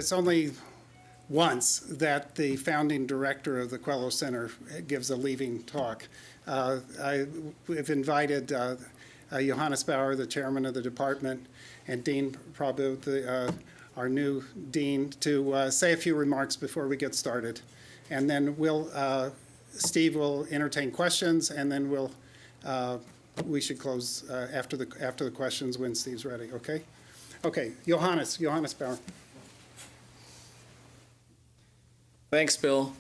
it's only once that the founding director of the Quello Center gives a leaving talk. We've invited Johannes Bauer, the chairman of the department, and Dean Prabhu, our new dean, to say a few remarks before we get started. And then Steve will entertain questions, and then we should close after the questions when Steve's ready. Okay? Okay, Johannes Bauer. Thanks, Bill.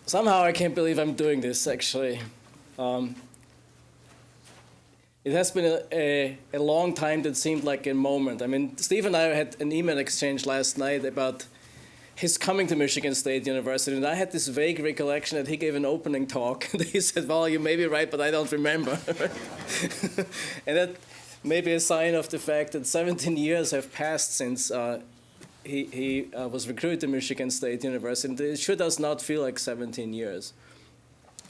Somehow I can't believe I'm doing this, actually. It has been a long time that seemed like a moment. I mean, Steve and I had an email exchange last night about his coming to Michigan State University, and I had this vague recollection that he gave an opening talk, and he said, well, you may be right, but I don't remember. And that may be a sign of the fact that 17 years have passed since he was recruited to Michigan State University, and it sure does not feel like 17 years.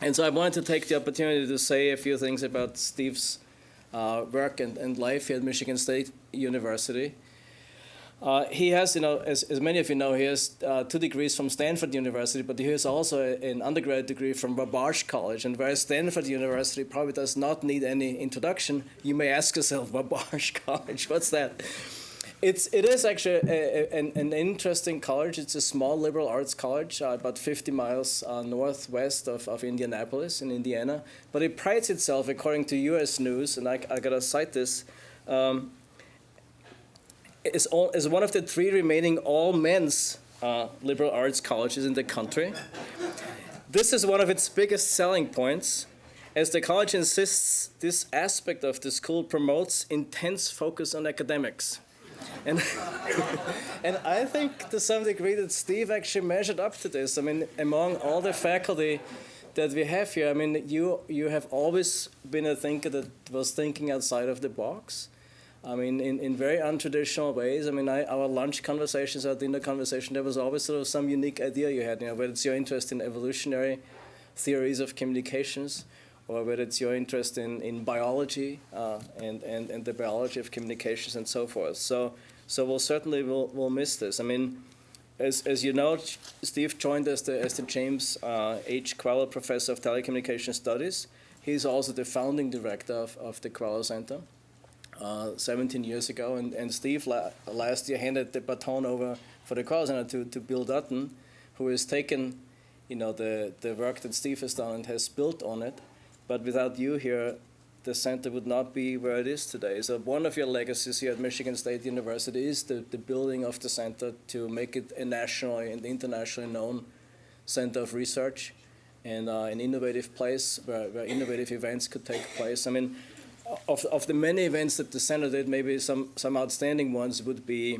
And so I wanted to take the opportunity to say a few things about Steve's work and life here at Michigan State University. He has, as many of you know, he has 2 degrees from Stanford University, but he has also an undergraduate degree from Wabash College. And whereas Stanford University probably does not need any introduction, you may ask yourself, Wabash College, what's that? It is actually an interesting college. It's a small liberal arts college, about 50 miles northwest of Indianapolis in Indiana. But it prides itself, according to U.S. News, and I got to cite this, is one of the 3 remaining all-men's liberal arts colleges in the country. This is one of its biggest selling points, as the college insists this aspect of the school promotes intense focus on academics. And, and I think to some degree that Steve actually measured up to this. I mean, among all the faculty that we have here, I mean, you have always been a thinker that was thinking outside of the box. I mean, in very untraditional ways. I mean, our lunch conversations, our dinner conversation, there was always sort of some unique idea you had, whether it's your interest in evolutionary theories of communications, or whether it's your interest in biology and the biology of communications and so forth. So we'll certainly we'll miss this. I mean, as you know, Steve joined as the James H. Quello Professor of Telecommunication Studies. He's also the founding director of the Quello Center 17 years ago. And Steve last year handed the baton over for the Quello Center to Bill Dutton, who has taken the work that Steve has done and has built on it. But without you here, the center would not be where it is today. So one of your legacies here at Michigan State University is the building of the center to make it a nationally and internationally known center of research and an innovative place where innovative events could take place. I mean, of the many events that the center did, maybe some outstanding ones would be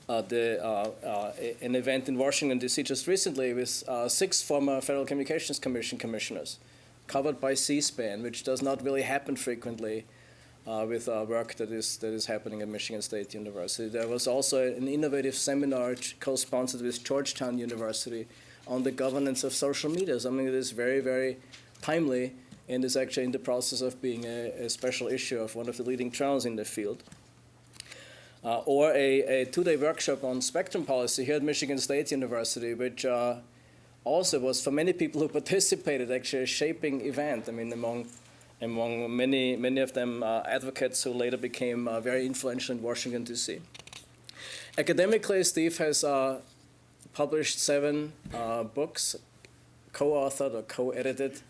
an event in Washington, D.C. just recently with 6 former Federal Communications Commission commissioners, covered by C-SPAN, which does not really happen frequently with work that is happening at Michigan State University. There was also an innovative seminar co-sponsored with Georgetown University on the governance of social media. Something that is very, very timely and is actually in the process of being a special issue of one of the leading journals in the field. Or a 2-day workshop on spectrum policy here at Michigan State University, which also was, for many people who participated, actually a shaping event. I mean, among many of them advocates who later became very influential in Washington, D.C. Academically, Steve has published 7 books, co-authored or co-edited.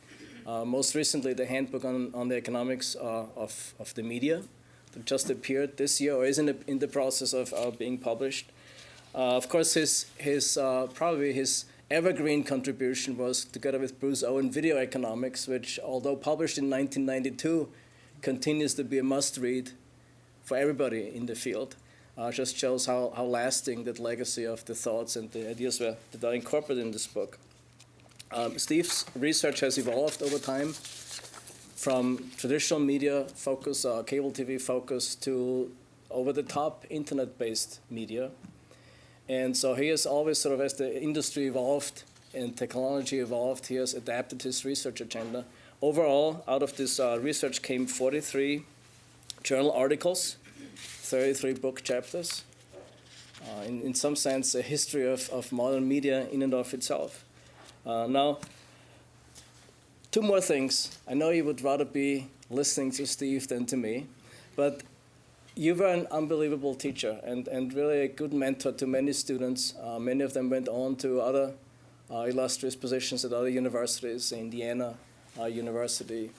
Most recently, the Handbook on the Economics of the Media, that just appeared this year or is in the process of being published. Of course, probably his evergreen contribution was, together with Bruce Owen, Video Economics, which, although published in 1992, continues to be a must-read for everybody in the field. Just shows how lasting that legacy of the thoughts and the ideas that are incorporated in this book. Steve's research has evolved over time from traditional media focus, cable TV focus, to over-the-top internet-based media. And so he has always sort of, as the industry evolved and technology evolved, he has adapted his research agenda. Overall, out of this research came 43 journal articles, 33 book chapters, in some sense, a history of modern media in and of itself. Now, two more things. I know you would rather be listening to Steve than to me, but you were an unbelievable teacher and really a good mentor to many students. Many of them went on to other illustrious positions at other universities, Indiana University,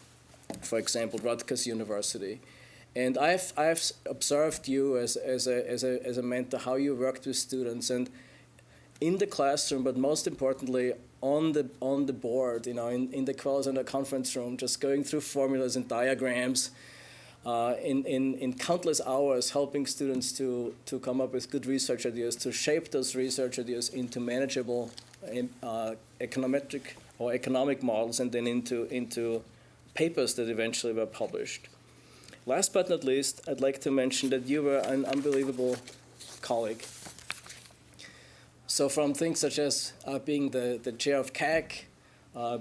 for example, Rutgers University. And I've observed you as a mentor, how you worked with students and in the classroom, but most importantly on the board, in the Quello Center conference room, just going through formulas and diagrams, in countless hours, helping students to come up with good research ideas, to shape those research ideas into manageable economic models, and then into papers that eventually were published. Last but not least, I'd like to mention that you were an unbelievable colleague. So from things such as being the chair of CAC,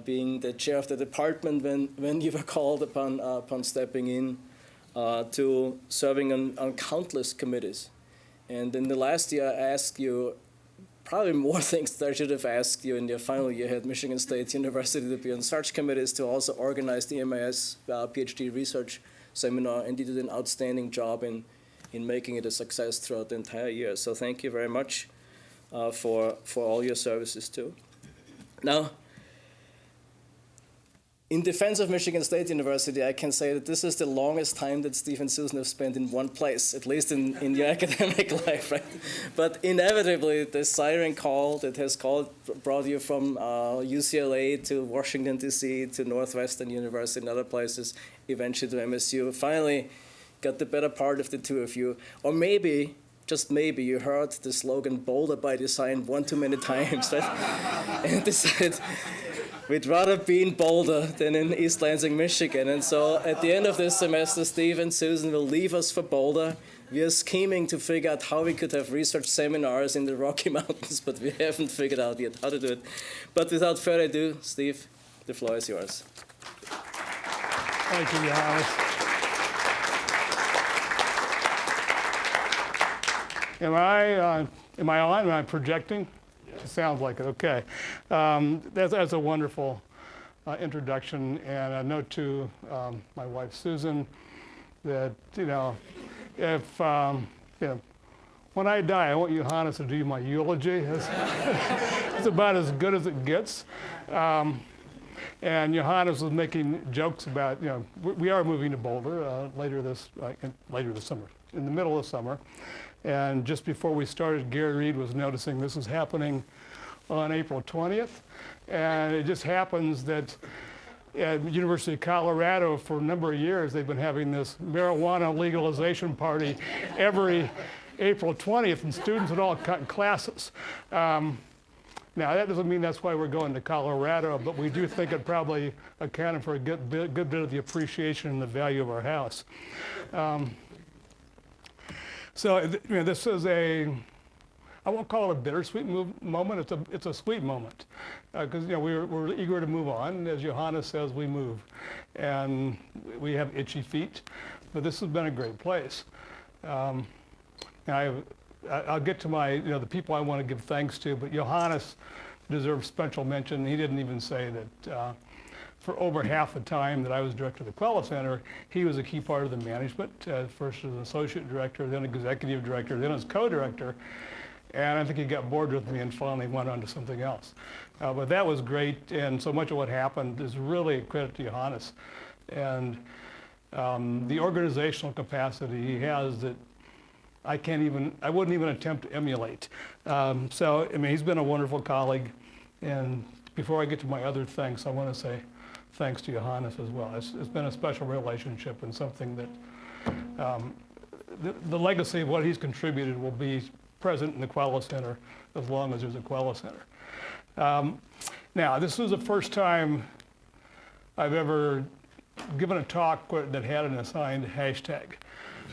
being the chair of the department when you were called upon stepping in, to serving on countless committees. And in the last year, I asked you probably more things that I should have asked you in your final year at Michigan State University, to be on search committees, to also organize the MIS PhD research seminar, and you did an outstanding job in making it a success throughout the entire year. So thank you very much for all your services too. Now, in defense of Michigan State University, I can say that this is the longest time that Steve and Susan have spent in one place, at least in your academic life, right? But inevitably, the siren call that has brought you from UCLA to Washington, D.C., to Northwestern University and other places, eventually to MSU, finally got the better part of the two of you. Or maybe, just maybe, you heard the slogan "Boulder by Design" one too many times, right? And decided, we'd rather be in Boulder than in East Lansing, Michigan. And so at the end of this semester, Steve and Susan will leave us for Boulder. We are scheming to figure out how we could have research seminars in the Rocky Mountains, but we haven't figured out yet how to do it. But without further ado, Steve, the floor is yours. Thank you, Johannes. Am I on? Am I projecting? It sounds like it. Okay. That's a wonderful introduction, and a note to my wife Susan that if when I die, I want Johannes to do my eulogy. It's about as good as it gets. And Johannes was making jokes about we are moving to Boulder later this summer, in the middle of summer. And just before we started, Gary Reed was noticing this was happening on April 20th. And it just happens that at the University of Colorado, for a number of years, they've been having this marijuana legalization party every April 20th, and students had all cut in classes. Now, that doesn't mean that's why we're going to Colorado, but we do think it probably accounted for a good bit of the appreciation and the value of our house. So this is I won't call it a bittersweet moment. It's a sweet moment because we're eager to move on. As Johannes says, we move, and we have itchy feet, but this has been a great place. I'll get to the people I want to give thanks to, but Johannes deserves special mention. He didn't even say that for over half the time that I was director of the Quello Center, he was a key part of the management, first as an associate director, then executive director, then as co-director. And I think he got bored with me and finally went on to something else. But that was great, and so much of what happened is really a credit to Johannes. And the organizational capacity he has that I wouldn't even attempt to emulate. He's been a wonderful colleague. And before I get to my other thanks, I want to say thanks to Johannes as well. It's been a special relationship and something that the legacy of what he's contributed will be present in the Quello Center as long as there's a Quello Center. Now, this was the first time I've ever given a talk that had an assigned hashtag.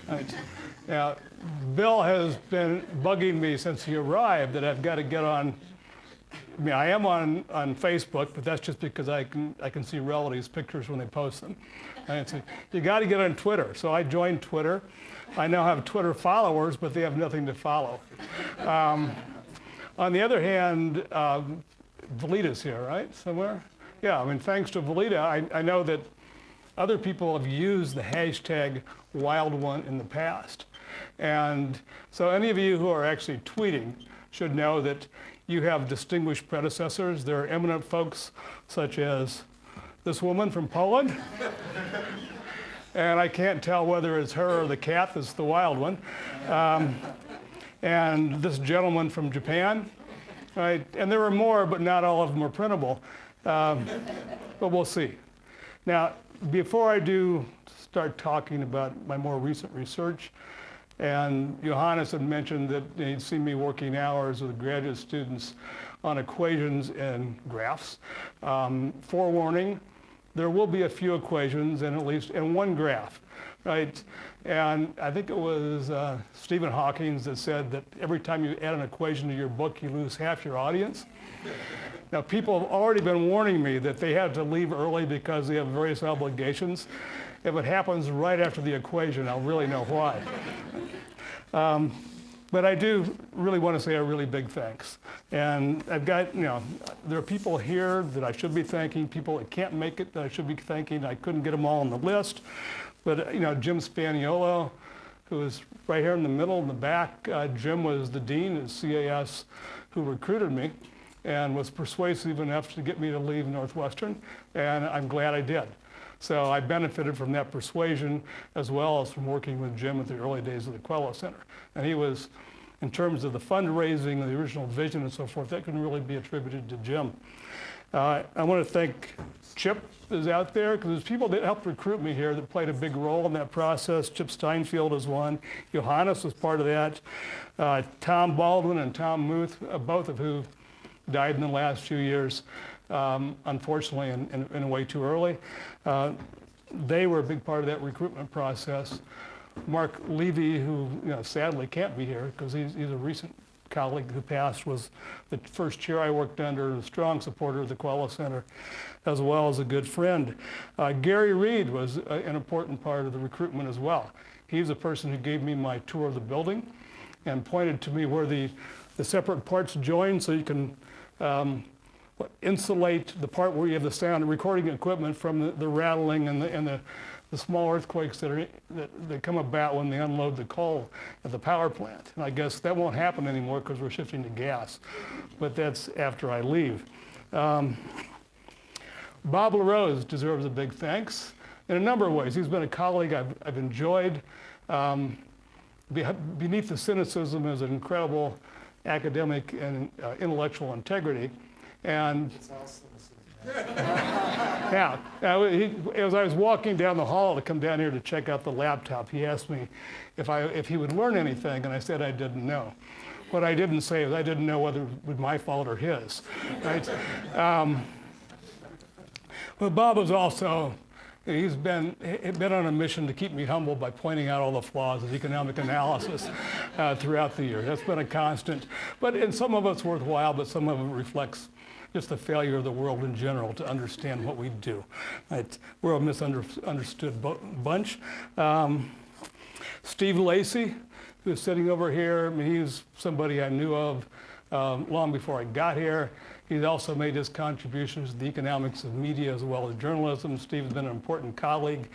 Right. Now, Bill has been bugging me since he arrived that I've got to get on I mean, I am on Facebook, but that's just because I can see relatives' pictures when they post them. And so you got to get on Twitter. So I joined Twitter. I now have Twitter followers, but they have nothing to follow. On the other hand, Valita's here, right? Somewhere? Yeah, I mean, thanks to Valita, I know that other people have used the hashtag #WildOne in the past. And so any of you who are actually tweeting should know that you have distinguished predecessors. There are eminent folks such as this woman from Poland. And I can't tell whether it's her or the cat that's the wild one. And this gentleman from Japan. Right? And there are more, but not all of them are printable. But we'll see. Now, before I do start talking about my more recent research, and Johannes had mentioned that he'd seen me working hours with graduate students on equations and graphs. Forewarning, there will be a few equations and at least one graph, right? And I think it was Stephen Hawking that said that every time you add an equation to your book, you lose half your audience. Now, people have already been warning me that they have to leave early because they have various obligations. If it happens right after the equation, I'll really know why. But I do really want to say a really big thanks. And I've got, there are people here that I should be thanking, people that can't make it that I should be thanking. I couldn't get them all on the list. But, Jim Spaniolo, who is right here in the middle, in the back. Jim was the dean at CAS who recruited me and was persuasive enough to get me to leave Northwestern, and I'm glad I did. So I benefited from that persuasion as well as from working with Jim at the early days of the Quello Center. And he was, in terms of the fundraising, the original vision and so forth, that can really be attributed to Jim. I want to thank Chip is out there, because there's people that helped recruit me here that played a big role in that process. Chip Steinfeld is one. Johannes was part of that. Tom Baldwin and Tom Muth, both of who died in the last few years, unfortunately, and way too early. They were a big part of that recruitment process. Mark Levy, who sadly can't be here because he's a recent colleague who passed, was the first chair I worked under, a strong supporter of the Quello Center, as well as a good friend. Gary Reed was an important part of the recruitment as well. He's the person who gave me my tour of the building and pointed to me where the separate parts join so you can insulate the part where you have the sound recording equipment from the rattling and the small earthquakes that come about when they unload the coal at the power plant. And I guess that won't happen anymore because we're shifting to gas, but that's after I leave. Bob LaRose deserves a big thanks in a number of ways. He's been a colleague I've enjoyed. Beneath the cynicism is an incredible academic and intellectual integrity. And yeah, as I was walking down the hall to come down here to check out the laptop, he asked me if he would learn anything, and I said I didn't know. What I didn't say is I didn't know whether it was my fault or his. Right? But Bob was also, he's been on a mission to keep me humble by pointing out all the flaws of economic analysis throughout the year. That's been a constant. But in some of it's worthwhile, but some of it reflects just the failure of the world in general to understand what we do. We're a misunderstood bunch. Steve Lacey, who's sitting over here, I mean, he's somebody I knew of long before I got here. He's also made his contributions to the economics of media as well as journalism. Steve's been an important colleague.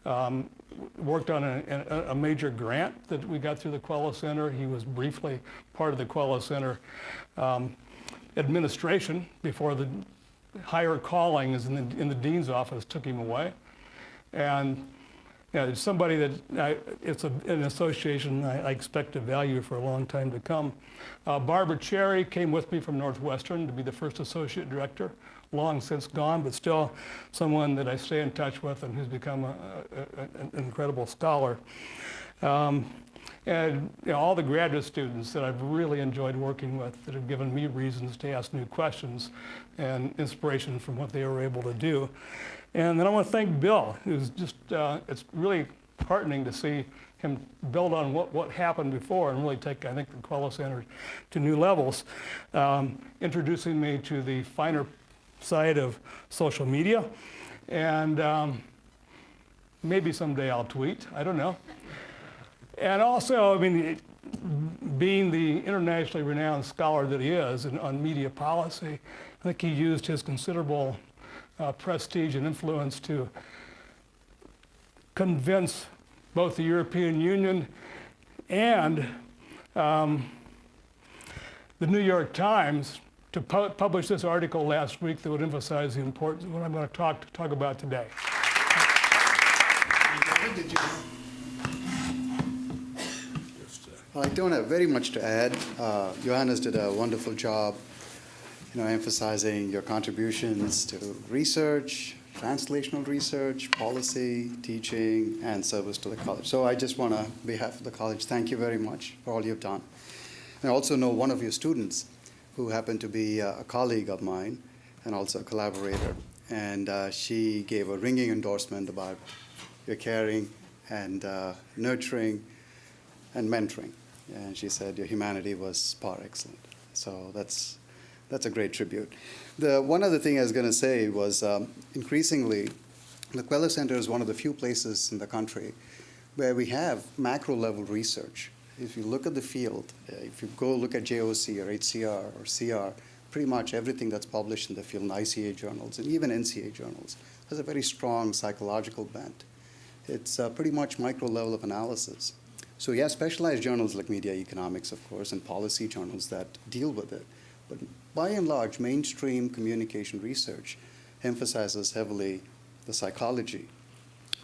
Worked on a major grant that we got through the Quello Center. He was briefly part of the Quello Center administration before the higher callings in the dean's office took him away. And it's somebody that it's an association I expect to value for a long time to come. Barbara Cherry came with me from Northwestern to be the first associate director, long since gone, but still someone that I stay in touch with and who's become an incredible scholar. And all the graduate students that I've really enjoyed working with that have given me reasons to ask new questions and inspiration from what they were able to do. And then I want to thank Bill, who's just, it's really heartening to see him build on what happened before and really take, I think, the Quello Center to new levels, introducing me to the finer side of social media. And maybe someday I'll tweet, I don't know. And also, I mean, being the internationally renowned scholar that he is on media policy, I think he used his considerable prestige and influence to convince both the European Union and the New York Times to publish this article last week that would emphasize the importance of what I'm going to talk about today. Did you? Well, I don't have very much to add. Johannes did a wonderful job, emphasizing your contributions to research, translational research, policy, teaching, and service to the college. So I just want to, on behalf of the college, thank you very much for all you've done. And I also know one of your students who happened to be a colleague of mine and also a collaborator. And she gave a ringing endorsement about your caring and nurturing and mentoring. And she said your humanity was par excellent. So that's a great tribute. The one other thing I was going to say was increasingly, the Quello Center is one of the few places in the country where we have macro-level research. If you look at the field, if you go look at JOC or HCR or CR, pretty much everything that's published in the field in ICA journals and even NCA journals has a very strong psychological bent. It's pretty much micro-level of analysis. So you have specialized journals like Media Economics, of course, and policy journals that deal with it. But by and large, mainstream communication research emphasizes heavily the psychology.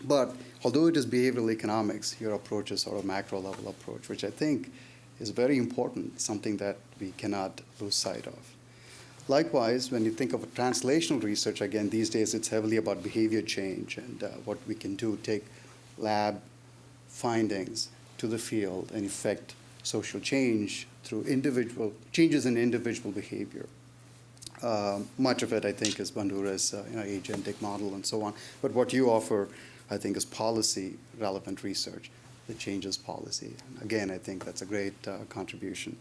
But although it is behavioral economics, your approach is sort of macro-level approach, which I think is very important, something that we cannot lose sight of. Likewise, when you think of translational research, again, these days it's heavily about behavior change and what we can do, take lab findings to the field and effect social change through changes in individual behavior. Much of it, I think, is Bandura's agentic model and so on. But what you offer, I think, is policy-relevant research that changes policy. And again, I think that's a great contribution.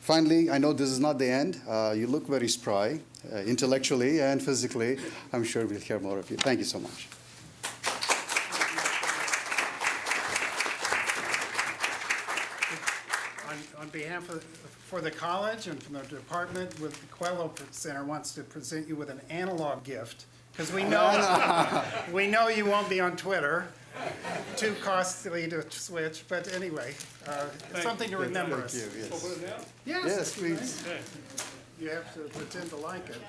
Finally, I know this is not the end. You look very spry, intellectually and physically. I'm sure we'll hear more of you. Thank you so much. On behalf for the college and from the department, the Quello Center wants to present you with an analog gift, because we know you won't be on Twitter. Too costly to switch, but anyway, something to remember us. Thank you, yes. Open it now? Yes, please. Okay. You have to pretend to like it.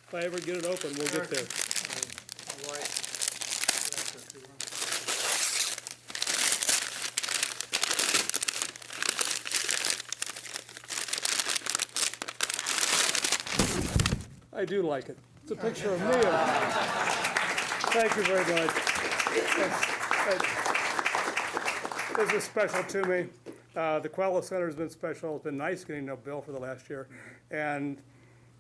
If I ever get it open, we'll get there. I do like it. It's a picture of me. Thank you very much. This is special to me. The Quello Center has been special. It's been nice getting no bill for the last year. And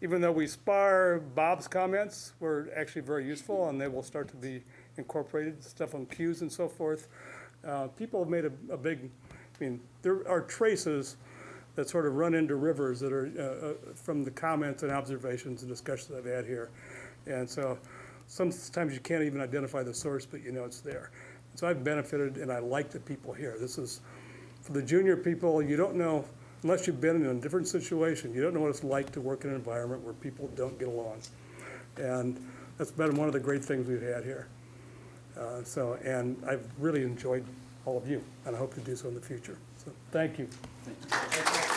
even though we spar, Bob's comments were actually very useful, and they will start to be incorporated, stuff on cues and so forth. People have made a big, there are traces that sort of run into rivers that are from the comments and observations and discussions I've had here. And so sometimes you can't even identify the source, but you know it's there. So I've benefited, and I like the people here. This is, for the junior people, you don't know, unless you've been in a different situation, you don't know what it's like to work in an environment where people don't get along. And that's been one of the great things we've had here. And I've really enjoyed all of you, and I hope to do so in the future. So thank you. Thank you.